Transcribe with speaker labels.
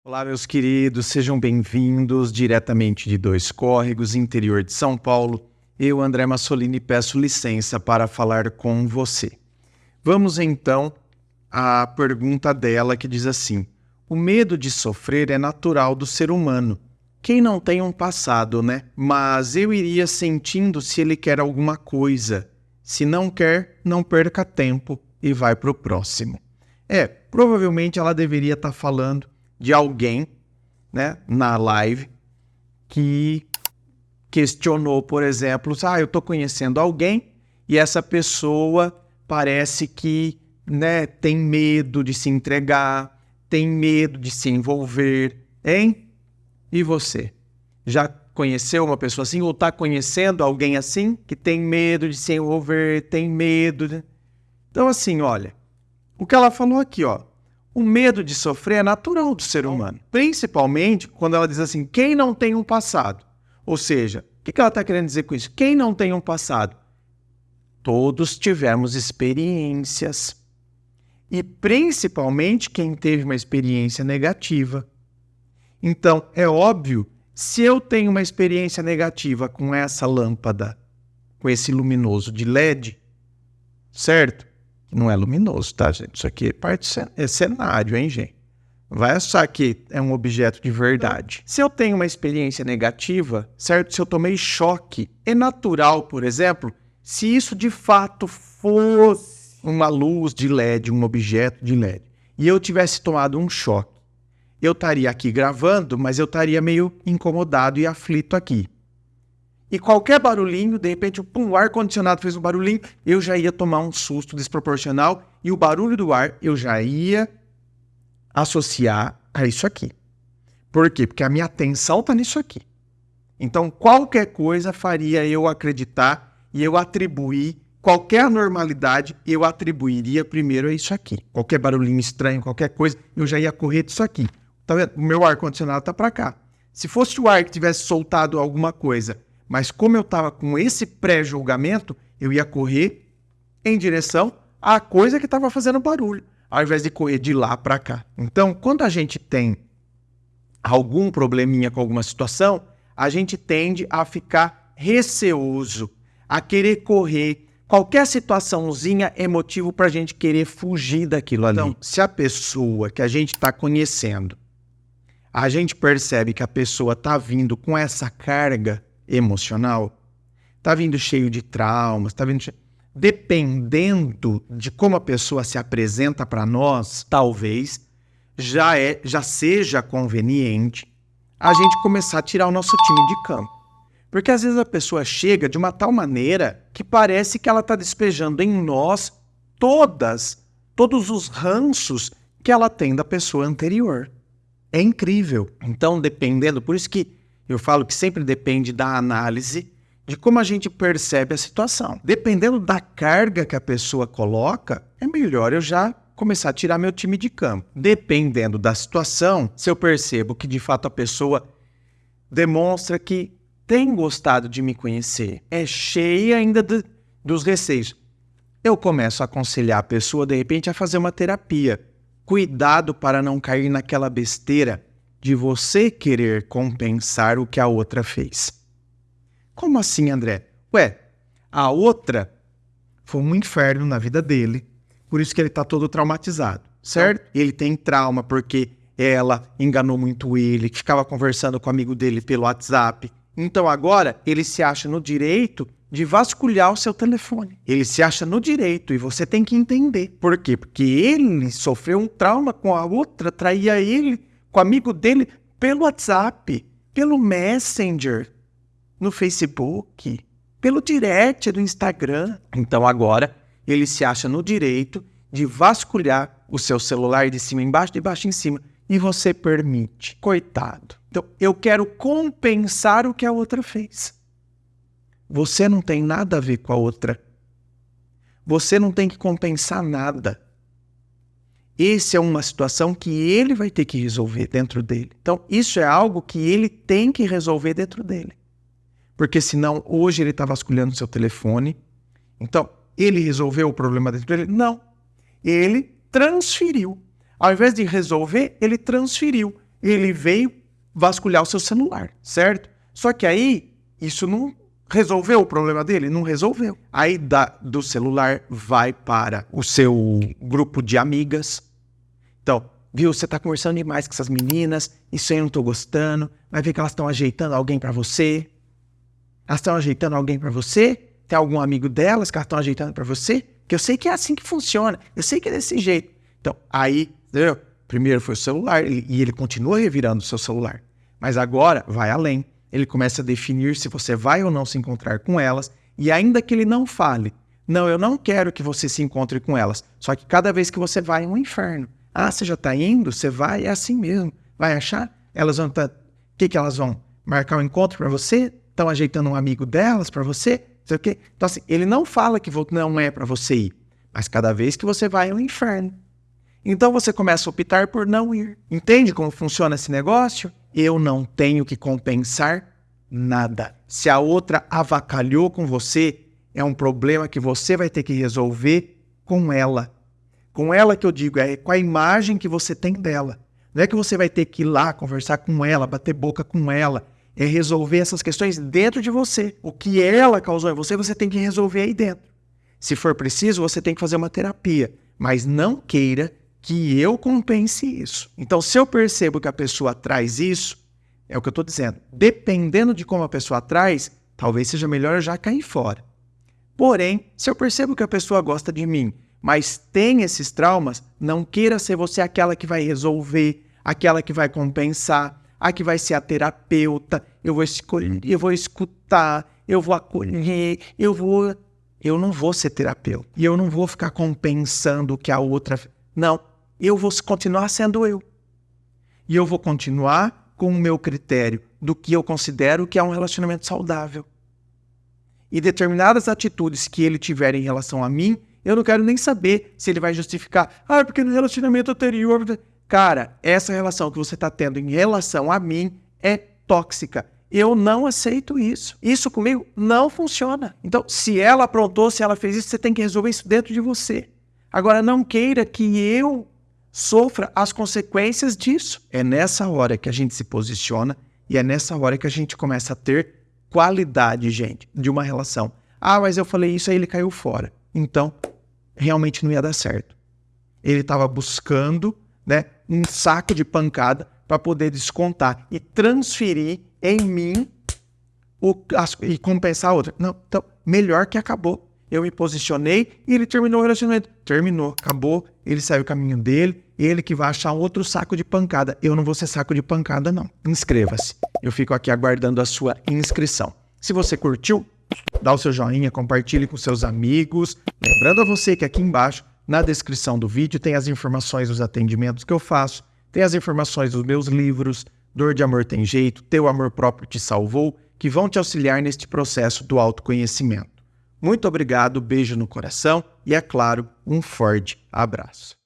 Speaker 1: Olá, meus queridos, sejam bem-vindos diretamente de Dois Córregos, interior de São Paulo. Eu, André Massolini, peço licença para falar com você. Vamos então à pergunta dela que diz assim: o medo de sofrer é natural do ser humano. Quem não tem um passado, né? Mas eu iria sentindo se ele quer alguma coisa. Se não quer, não perca tempo e vai para o próximo. Provavelmente ela deveria estar falando de alguém, né, na live, que questionou, por exemplo, eu estou conhecendo alguém e essa pessoa parece que, né, tem medo de se entregar, tem medo de se envolver, hein? E você? Já conheceu uma pessoa assim ou está conhecendo alguém assim que tem medo de se envolver, tem medo de... Então, assim, olha, o que ela falou aqui, ó, o medo de sofrer é natural do ser humano, principalmente quando ela diz assim, quem não tem um passado? Ou seja, o que ela está querendo dizer com isso? Quem não tem um passado? Todos tivemos experiências. E principalmente quem teve uma experiência negativa. Então, é óbvio, se eu tenho uma experiência negativa com essa lâmpada, com esse luminoso de LED, certo? Não é luminoso, tá, gente? Isso aqui é cenário, hein, gente? Vai achar que é um objeto de verdade. Se eu tenho uma experiência negativa, certo? Se eu tomei choque, é natural, por exemplo, se isso de fato fosse uma luz de LED, um objeto de LED, e eu tivesse tomado um choque, eu estaria aqui gravando, mas eu estaria meio incomodado e aflito aqui. E qualquer barulhinho, de repente, o ar-condicionado fez um barulhinho, eu já ia tomar um susto desproporcional e o barulho do ar eu já ia associar a isso aqui. Por quê? Porque a minha atenção está nisso aqui. Então, qualquer coisa faria eu acreditar e eu atribuir, qualquer anormalidade, eu atribuiria primeiro a isso aqui. Qualquer barulhinho estranho, qualquer coisa, eu já ia correr disso aqui. Tá vendo? O meu ar-condicionado está para cá. Se fosse o ar que tivesse soltado alguma coisa, mas como eu estava com esse pré-julgamento, eu ia correr em direção à coisa que estava fazendo barulho, ao invés de correr de lá para cá. Então, quando a gente tem algum probleminha com alguma situação, a gente tende a ficar receoso, a querer correr. Qualquer situaçãozinha é motivo para a gente querer fugir daquilo ali. Então, se a pessoa que a gente está conhecendo, a gente percebe que a pessoa está vindo com essa carga emocional, tá vindo cheio de traumas, tá vindo dependendo de como a pessoa se apresenta para nós, talvez já seja conveniente a gente começar a tirar o nosso time de campo. Porque às vezes a pessoa chega de uma tal maneira que parece que ela está despejando em nós todos os ranços que ela tem da pessoa anterior. É incrível. Então, dependendo, por isso que eu falo que sempre depende da análise de como a gente percebe a situação. Dependendo da carga que a pessoa coloca, é melhor eu já começar a tirar meu time de campo. Dependendo da situação, se eu percebo que de fato a pessoa demonstra que tem gostado de me conhecer, é cheia ainda dos receios, eu começo a aconselhar a pessoa, de repente, a fazer uma terapia. Cuidado para não cair naquela besteira de você querer compensar o que a outra fez. Como assim, André? A outra foi um inferno na vida dele, por isso que ele está todo traumatizado, certo? Ele tem trauma porque ela enganou muito ele, ficava conversando com o amigo dele pelo WhatsApp. Então agora ele se acha no direito de vasculhar o seu telefone. Ele se acha no direito e você tem que entender. Por quê? Porque ele sofreu um trauma com a outra, traía ele com o amigo dele pelo WhatsApp, pelo Messenger, no Facebook, pelo direct do Instagram. Então agora ele se acha no direito de vasculhar o seu celular de cima embaixo, de baixo em cima. E você permite. Coitado. Então eu quero compensar o que a outra fez. Você não tem nada a ver com a outra. Você não tem que compensar nada. Essa é uma situação que ele vai ter que resolver dentro dele. Então, isso é algo que ele tem que resolver dentro dele. Porque senão, hoje ele está vasculhando seu telefone. Então, ele resolveu o problema dentro dele? Não. Ele transferiu. Ao invés de resolver, ele transferiu. ele veio vasculhar o seu celular, certo? Só que aí, isso não resolveu o problema dele? Não resolveu. Aí do celular vai para o seu grupo de amigas. Então, viu, você tá conversando demais com essas meninas, isso aí eu não tô gostando, vai ver que elas estão ajeitando alguém para você. Elas estão ajeitando alguém para você? Tem algum amigo delas que elas estão ajeitando para você? Que eu sei que é assim que funciona, eu sei que é desse jeito. Então, aí, entendeu? Primeiro foi o celular, e ele continua revirando o seu celular. Mas agora, vai além. Ele começa a definir se você vai ou não se encontrar com elas, e ainda que ele não fale, não, eu não quero que você se encontre com elas, só que cada vez que você vai é um inferno. Ah, você já tá indo? Você vai? É assim mesmo. Vai achar? Elas vão o que elas vão? Marcar um encontro para você? Estão ajeitando um amigo delas para você? Sei o quê? Então assim, ele não fala que não é para você ir, mas cada vez que você vai é um inferno. Então você começa a optar por não ir. Entende como funciona esse negócio? Eu não tenho que compensar nada. Se a outra avacalhou com você, é um problema que você vai ter que resolver com ela. Com ela que eu digo, é com a imagem que você tem dela. Não é que você vai ter que ir lá conversar com ela, bater boca com ela. É resolver essas questões dentro de você. O que ela causou em você, você tem que resolver aí dentro. Se for preciso, você tem que fazer uma terapia. Mas não queira que eu compense isso. Então, se eu percebo que a pessoa traz isso, é o que eu estou dizendo. Dependendo de como a pessoa traz, talvez seja melhor eu já cair fora. Porém, se eu percebo que a pessoa gosta de mim, mas tem esses traumas, não queira ser você aquela que vai resolver, aquela que vai compensar, a que vai ser a terapeuta, eu vou escolher, eu vou escutar, eu vou acolher, eu não vou ser terapeuta. E eu não vou ficar compensando o que a outra... Não, eu vou continuar sendo eu. E eu vou continuar com o meu critério do que eu considero que é um relacionamento saudável. E determinadas atitudes que ele tiver em relação a mim, eu não quero nem saber se ele vai justificar. Ah, porque no relacionamento anterior... Cara, essa relação que você está tendo em relação a mim é tóxica. Eu não aceito isso. Isso comigo não funciona. Então, se ela aprontou, se ela fez isso, você tem que resolver isso dentro de você. Agora, não queira que eu sofra as consequências disso. É nessa hora que a gente se posiciona e é nessa hora que a gente começa a ter qualidade, gente, de uma relação. Ah, mas eu falei isso, aí ele caiu fora. Então, realmente não ia dar certo. Ele estava buscando, né, um saco de pancada para poder descontar e transferir em mim e compensar a outra. Não, então, melhor que acabou. Eu me posicionei e ele terminou o relacionamento. Terminou, acabou, ele saiu o caminho dele, ele que vai achar outro saco de pancada. Eu não vou ser saco de pancada, não. Inscreva-se. Eu fico aqui aguardando a sua inscrição. Se você curtiu, dá o seu joinha, compartilhe com seus amigos. Lembrando a você que aqui embaixo, na descrição do vídeo, tem as informações dos atendimentos que eu faço, tem as informações dos meus livros, Dor de Amor Tem Jeito, Teu Amor Próprio Te Salvou, que vão te auxiliar neste processo do autoconhecimento. Muito obrigado, beijo no coração e, é claro, um forte abraço.